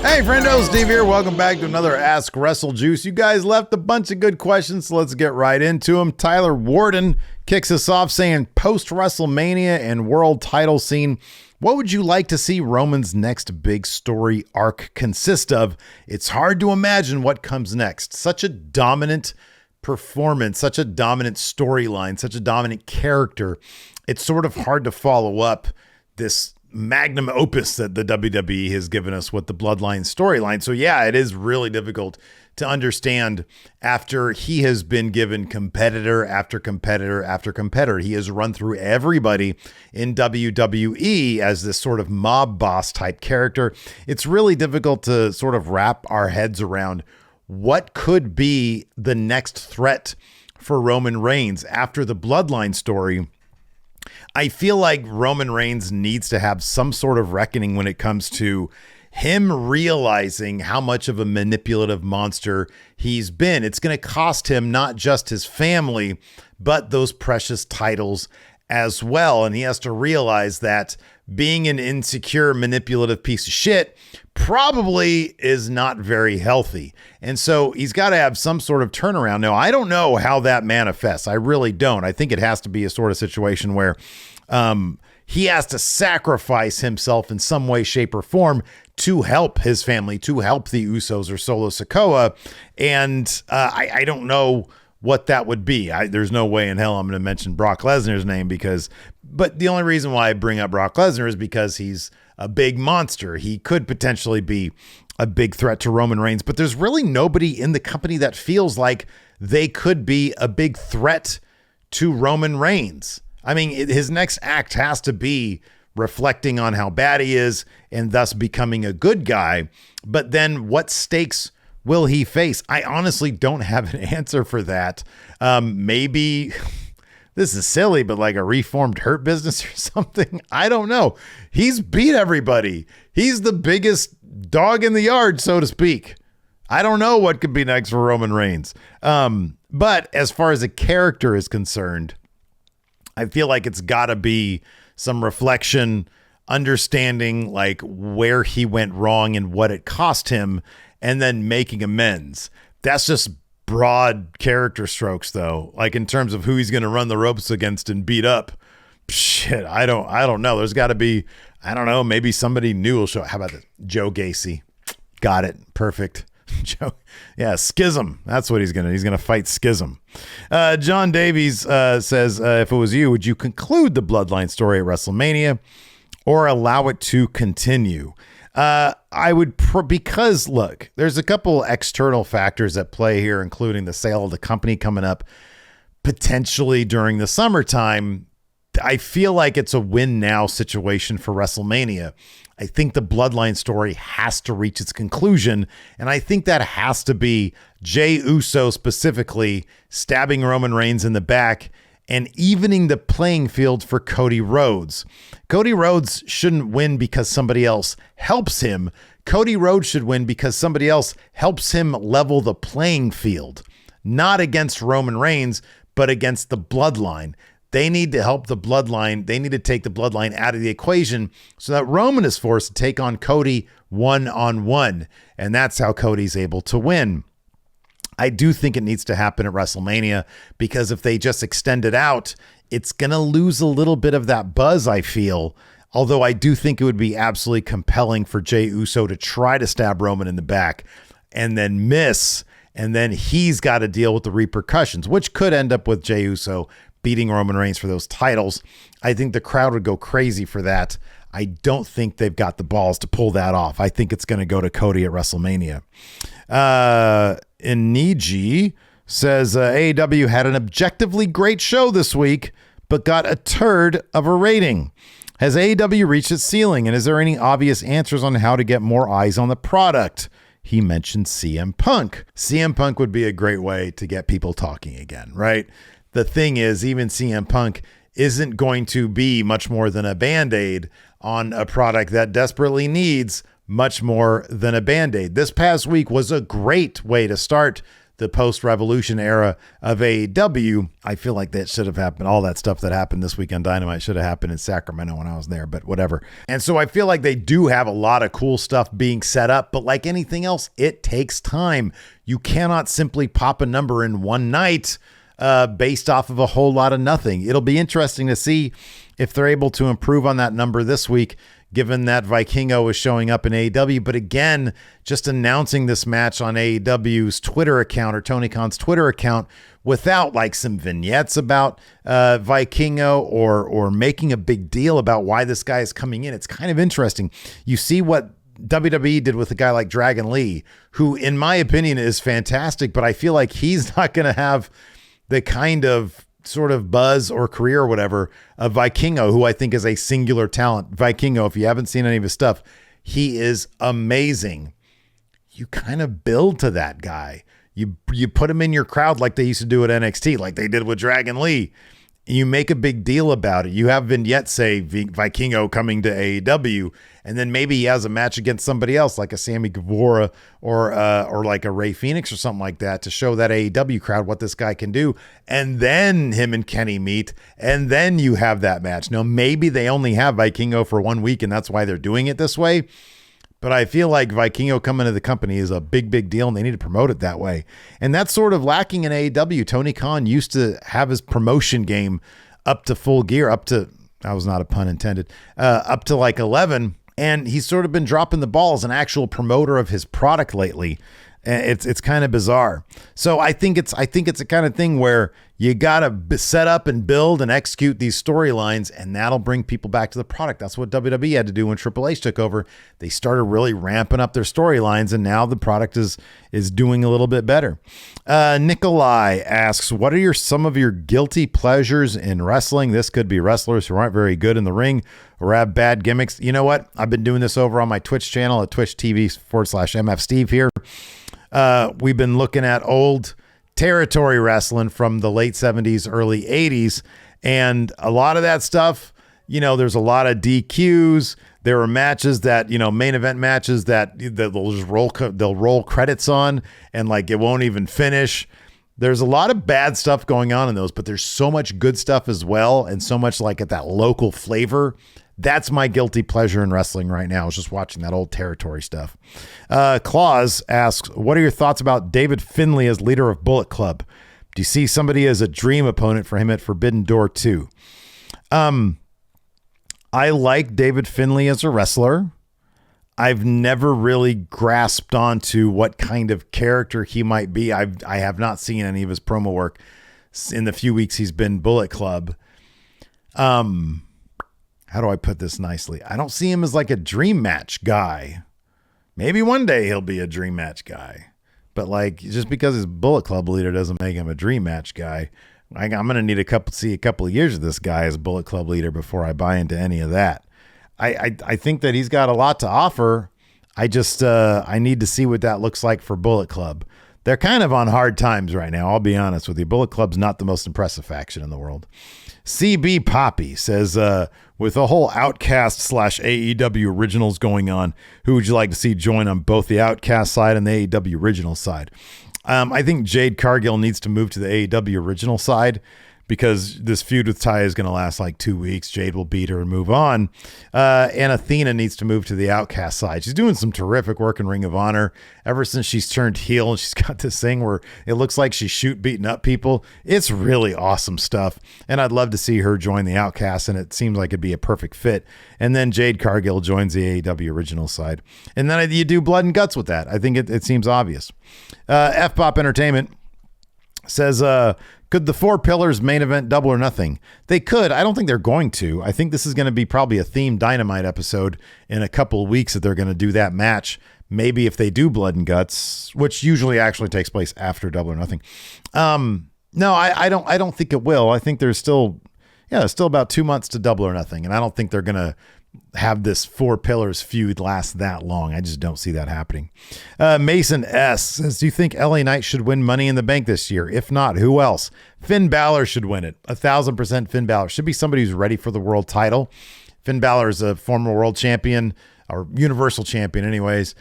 Hey, friendo, Steve here. Welcome back to another Ask WrestleJuice. You guys left a bunch of good questions, so let's get right into them. Tyler Warden kicks us off saying, post-WrestleMania and world title scene, what would you like to see Roman's next big story arc consist of? It's hard to imagine what comes next. Such a dominant performance, such a dominant storyline, such a dominant character. It's sort of hard to follow up this magnum opus that the WWE has given us with the Bloodline storyline. So yeah, it is really difficult to understand after he has been given competitor after competitor after competitor. He has run through everybody in WWE as this sort of mob boss type character. It's really difficult to sort of wrap our heads around what could be the next threat for Roman Reigns after the Bloodline story. I feel like Roman Reigns needs to have some sort of reckoning when it comes to him realizing how much of a manipulative monster he's been. It's going to cost him not just his family, but those precious titles as well. And he has to realize that being an insecure, manipulative piece of shit probably is not very healthy. And so he's got to have some sort of turnaround. Now, I don't know how that manifests. I really don't. I think it has to be a sort of situation where he has to sacrifice himself in some way, shape, or form to help his family, to help the Usos or Solo Sikoa. And I don't know what that would be. There's no way in hell I'm going to mention Brock Lesnar's name but the only reason why I bring up Brock Lesnar is because he's a big monster. He could potentially be a big threat to Roman Reigns, but there's really nobody in the company that feels like they could be a big threat to Roman Reigns. I mean, his next act has to be reflecting on how bad he is and thus becoming a good guy. But then what stakes will he face? I honestly don't have an answer for that. Maybe this is silly, but like a reformed Hurt Business or something. I don't know. He's beat everybody. He's the biggest dog in the yard, so to speak. I don't know what could be next for Roman Reigns. But as far as a character is concerned, I feel like it's got to be some reflection, understanding like where he went wrong and what it cost him, and then making amends. That's just broad character strokes, though. Like in terms of who he's going to run the ropes against and beat up. Shit, I don't know. There's got to be, I don't know, maybe somebody new will show. How about this? Joe Gacy. Got it. Perfect. Joe. Yeah, Schism. That's what he's going to fight Schism. John Davies says, if it was you, would you conclude the Bloodline story at WrestleMania or allow it to continue? I would, because look, there's a couple external factors at play here, including the sale of the company coming up potentially during the summertime. I feel like it's a win now situation for WrestleMania. I think the Bloodline story has to reach its conclusion, and I think that has to be Jey Uso specifically stabbing Roman Reigns in the back and evening the playing field for Cody Rhodes. Cody Rhodes shouldn't win because somebody else helps him. Cody Rhodes should win because somebody else helps him level the playing field, not against Roman Reigns, but against the Bloodline. They need to help the Bloodline. They need to take the Bloodline out of the equation so that Roman is forced to take on Cody one-on-one. And that's how Cody's able to win. I do think it needs to happen at WrestleMania because if they just extend it out, it's going to lose a little bit of that buzz, I feel. Although I do think it would be absolutely compelling for Jey Uso to try to stab Roman in the back and then miss. And then he's got to deal with the repercussions, which could end up with Jey Uso beating Roman Reigns for those titles. I think the crowd would go crazy for that. I don't think they've got the balls to pull that off. I think it's going to go to Cody at WrestleMania. Iniji says AEW had an objectively great show this week, but got a turd of a rating. Has AEW reached its ceiling, and is there any obvious answers on how to get more eyes on the product? He mentioned CM Punk. CM Punk would be a great way to get people talking again, right? The thing is, even CM Punk isn't going to be much more than a Band-Aid on a product that desperately needs much more than a Band-Aid. This past week was a great way to start the post-Revolution era of AEW. I feel like that should have happened. All that stuff that happened this week on Dynamite should have happened in Sacramento when I was there, but whatever. And so I feel like they do have a lot of cool stuff being set up, but like anything else, it takes time. You cannot simply pop a number in one night based off of a whole lot of nothing. It'll be interesting to see if they're able to improve on that number this week, given that Vikingo is showing up in AEW. But again, just announcing this match on AEW's Twitter account or Tony Khan's Twitter account without like some vignettes about Vikingo or making a big deal about why this guy is coming in. It's kind of interesting. You see what WWE did with a guy like Dragon Lee, who in my opinion is fantastic, but I feel like he's not going to have the kind of sort of buzz or career or whatever of Vikingo, who I think is a singular talent. Vikingo, if you haven't seen any of his stuff, he is amazing. You kind of build to that guy. You put him in your crowd like they used to do at NXT, like they did with Dragon Lee. You make a big deal about it. You have vignettes say Vikingo coming to AEW, and then maybe he has a match against somebody else like a Sammy Guevara or like a Rey Fenix or something like that to show that AEW crowd what this guy can do. And then him and Kenny meet, and then you have that match. Now, maybe they only have Vikingo for 1 week, and that's why they're doing it this way. But I feel like Vikingo coming to the company is a big, big deal, and they need to promote it that way. And that's sort of lacking in AEW. Tony Khan used to have his promotion game up to full gear, up to, that was not a pun intended, up to like 11. And he's sort of been dropping the ball as an actual promoter of his product lately. It's kind of bizarre. So I think it's a kind of thing where you got to set up and build and execute these storylines, and that'll bring people back to the product. That's what WWE had to do when Triple H took over. They started really ramping up their storylines, and now the product is doing a little bit better. Nikolai asks, what are some of your guilty pleasures in wrestling? This could be wrestlers who aren't very good in the ring or have bad gimmicks. You know what? I've been doing this over on my Twitch channel at twitch.tv/MF Steve here. We've been looking at old territory wrestling from the late 70s, early 80s. And a lot of that stuff, there's a lot of DQs. There are matches that, main event matches that they'll just roll credits on and like it won't even finish. There's a lot of bad stuff going on in those, but there's so much good stuff as well. And so much like at that local flavor. That's my guilty pleasure in wrestling right now. I was just watching that old territory stuff. Claus asks, what are your thoughts about David Finlay as leader of Bullet Club? Do you see somebody as a dream opponent for him at Forbidden Door 2? I like David Finlay as a wrestler. I've never really grasped onto what kind of character he might be. I have not seen any of his promo work in the few weeks he's been Bullet Club. How do I put this nicely? I don't see him as like a dream match guy. Maybe one day he'll be a dream match guy. But like, just because he's Bullet Club leader doesn't make him a dream match guy. I'm going to need see a couple of years of this guy as Bullet Club leader before I buy into any of that. I think that he's got a lot to offer. I need to see what that looks like for Bullet Club. They're kind of on hard times right now. I'll be honest with you. Bullet Club's not the most impressive faction in the world. CB Poppy says, with the whole Outcast / AEW Originals going on, who would you like to see join on both the Outcast side and the AEW Original side? I think Jade Cargill needs to move to the AEW Original side because this feud with Ty is going to last like 2 weeks. Jade will beat her and move on. And Athena needs to move to the Outcast side. She's doing some terrific work in Ring of Honor ever since she's turned heel, and she's got this thing where it looks like she's beating up people. It's really awesome stuff. And I'd love to see her join the Outcast, and it seems like it'd be a perfect fit. And then Jade Cargill joins the AEW Original side. And then you do blood and guts with that. I think it seems obvious. F-Pop Entertainment says, could the Four Pillars main event Double or Nothing? They could. I don't think they're going to. I think this is going to be probably a themed Dynamite episode in a couple of weeks that they're going to do that match. Maybe if they do Blood and Guts, which usually actually takes place after Double or Nothing. No, I don't think it will. I think there's still about 2 months to Double or Nothing, and I don't think they're going to have this Four Pillars feud last that long. I just don't see that happening. Mason S says, do you think LA Knight should win Money in the Bank this year? If not, who else? Finn Balor should win it. 1,000% Finn Balor. Should be somebody who's ready for the world title. Finn Balor is a former world champion or universal champion anyways.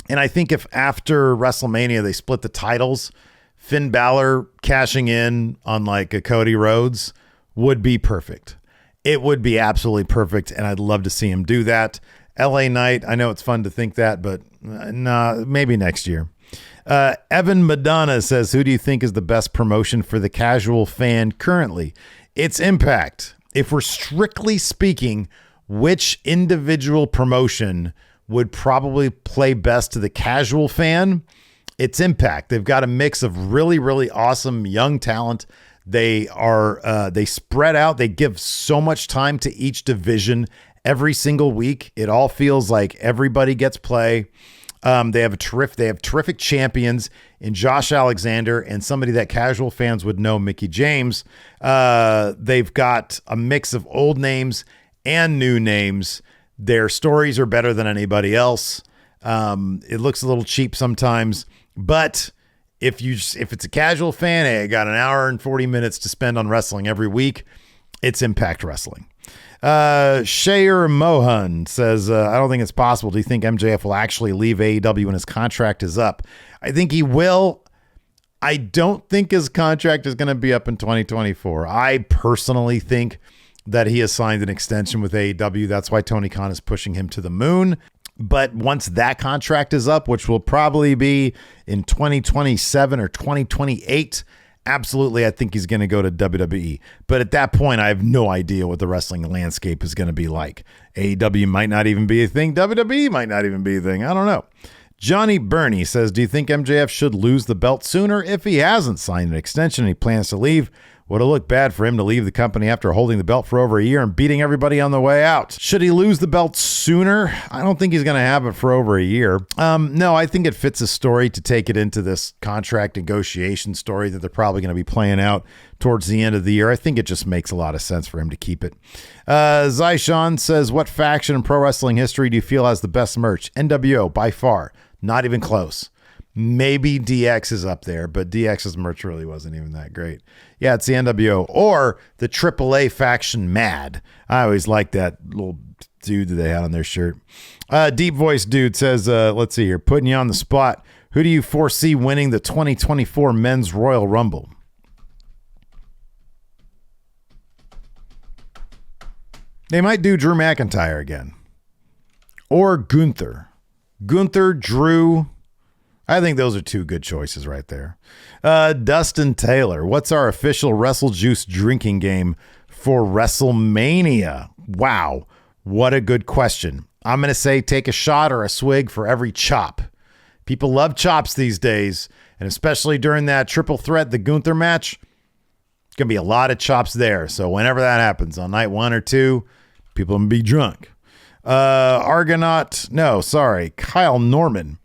And I think if after WrestleMania they split the titles, Finn Balor cashing in on like a Cody Rhodes would be perfect. It would be absolutely perfect, and I'd love to see him do that. LA Knight, I know it's fun to think that, but nah, maybe next year. Evan Madonna says, who do you think is the best promotion for the casual fan currently? It's Impact. If we're strictly speaking, which individual promotion would probably play best to the casual fan? It's Impact. They've got a mix of really, really awesome young talent. They spread out. They give so much time to each division every single week. It all feels like everybody gets play. They have terrific champions in Josh Alexander and somebody that casual fans would know, Mickie James. They've got a mix of old names and new names. Their stories are better than anybody else. It looks a little cheap sometimes, but if it's a casual fan, hey, I got an hour and 40 minutes to spend on wrestling every week. It's Impact Wrestling. Shayer Mohan says, I don't think it's possible. Do you think MJF will actually leave AEW when his contract is up? I think he will. I don't think his contract is going to be up in 2024. I personally think that he has signed an extension with AEW. That's why Tony Khan is pushing him to the moon. But once that contract is up, which will probably be in 2027 or 2028, absolutely, I think he's going to go to WWE. But at that point, I have no idea what the wrestling landscape is going to be like. AEW might not even be a thing. WWE might not even be a thing. I don't know. Johnny Burney says, do you think MJF should lose the belt sooner? If he hasn't signed an extension and he plans to leave, would it look bad for him to leave the company after holding the belt for over a year and beating everybody on the way out? Should he lose the belt sooner? I don't think he's going to have it for over a year. No, I think it fits a story to take it into this contract negotiation story that they're probably going to be playing out towards the end of the year. I think it just makes a lot of sense for him to keep it. Zyshawn says, what faction in pro wrestling history do you feel has the best merch? NWO, by far. Not even close. Maybe DX is up there, but DX's merch really wasn't even that great. Yeah, it's the NWO or the AAA faction Mad. I always liked that little dude that they had on their shirt. Deep Voice Dude says, let's see here, putting you on the spot. Who do you foresee winning the 2024 Men's Royal Rumble? They might do Drew McIntyre again. Or Gunther. Gunther, Drew. I think those are two good choices right there. Dustin Taylor, what's our official WrestleJuice drinking game for WrestleMania? Wow, what a good question. I'm going to say take a shot or a swig for every chop. People love chops these days, and especially during that triple threat, the Gunther match, it's going to be a lot of chops there. So whenever that happens, on night 1 or 2, people are going to be drunk. Kyle Norman.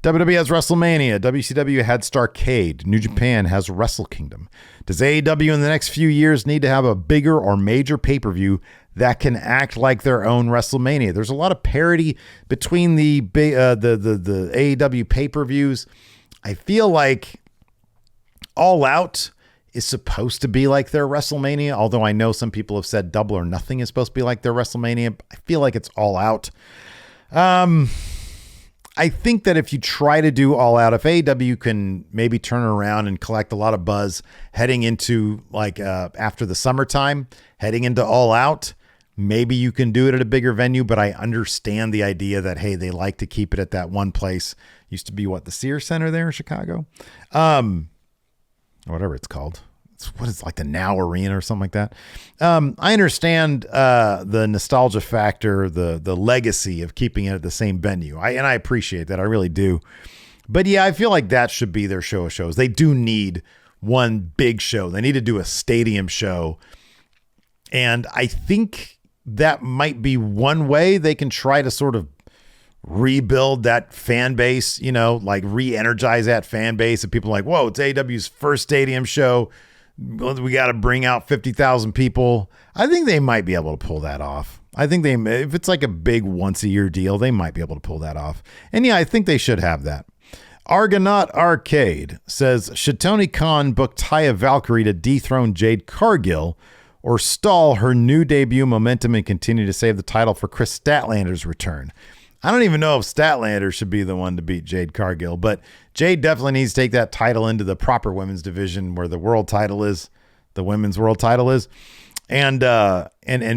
WWE has WrestleMania. WCW had Starrcade. New Japan has Wrestle Kingdom. Does AEW in the next few years need to have a bigger or major pay-per-view that can act like their own WrestleMania? There's a lot of parity between the AEW pay-per-views. I feel like All Out is supposed to be like their WrestleMania, although I know some people have said Double or Nothing is supposed to be like their WrestleMania. I feel like it's All Out. I think that if you try to do All Out, if AEW can maybe turn around and collect a lot of buzz heading into like after the summertime, heading into All Out, maybe you can do it at a bigger venue. But I understand the idea that, hey, they like to keep it at that one place. Used to be the Sears Center there in Chicago, whatever it's called. What is like the Now Arena or something like that. I understand the nostalgia factor, the legacy of keeping it at the same venue. I appreciate that. I really do. But yeah, I feel like that should be their show of shows. They do need one big show. They need to do a stadium show. And I think that might be one way they can try to sort of rebuild that fan base, like re-energize that fan base. And people are like, whoa, it's AEW's first stadium show. We got to bring out 50,000 people. I think they might be able to pull that off. I think if it's like a big once a year deal, they might be able to pull that off. And yeah, I think they should have that. Argonaut Arcade says, should Tony Khan book Taya Valkyrie to dethrone Jade Cargill or stall her new debut momentum and continue to save the title for Chris Statlander's return? I don't even know if Statlander should be the one to beat Jade Cargill, but Jade definitely needs to take that title into the proper women's division where the world title is, the women's world title is, and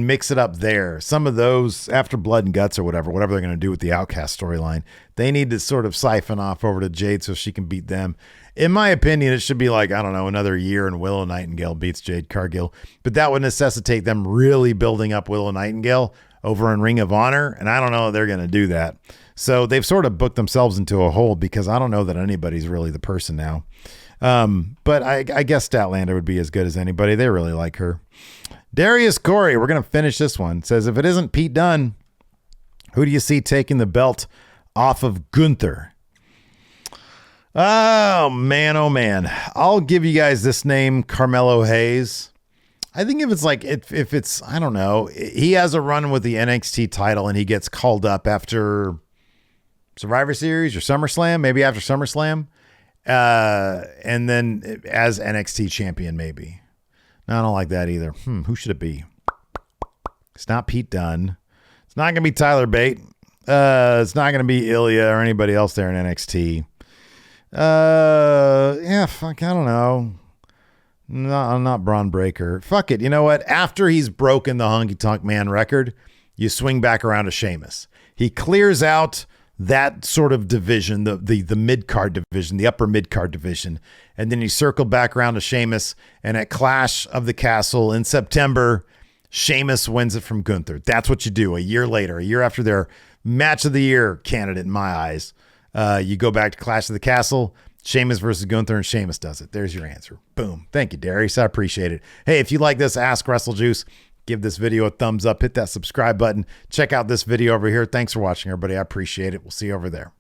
mix it up there. Some of those after Blood and Guts or whatever they're going to do with the Outcast storyline, they need to sort of siphon off over to Jade so she can beat them. In my opinion, it should be like, I don't know, another year and Willow Nightingale beats Jade Cargill, but that would necessitate them really building up Willow Nightingale over in Ring of Honor, and I don't know if they're going to do that. So they've sort of booked themselves into a hole because I don't know that anybody's really the person now. But I guess Statlander would be as good as anybody. They really like her. Darius Corey, we're going to finish this one. Says, if it isn't Pete Dunne, who do you see taking the belt off of Gunther? Oh, man. I'll give you guys this name, Carmelo Hayes. I think if it's, I don't know, he has a run with the NXT title and he gets called up after Survivor Series or SummerSlam, maybe after SummerSlam, and then as NXT champion, maybe. No, I don't like that either. Who should it be? It's not Pete Dunne. It's not going to be Tyler Bate. It's not going to be Ilya or anybody else there in NXT. I don't know. No, I'm not Braun Breaker. Fuck it. You know what? After he's broken the Honky Tonk Man record, you swing back around to Sheamus. He clears out that sort of division, the mid-card division, the upper mid-card division, and then you circle back around to Sheamus, and at Clash of the Castle in September, Sheamus wins it from Gunther. That's what you do a year later, a year after their match of the year candidate in my eyes. You go back to Clash of the Castle, Sheamus versus Gunther, and Sheamus does it. There's your answer. Boom. Thank you, Darius. I appreciate it. Hey, if you like this Ask WrestleJuice, give this video a thumbs up, hit that subscribe button. Check out this video over here. Thanks for watching, everybody. I appreciate it. We'll see you over there.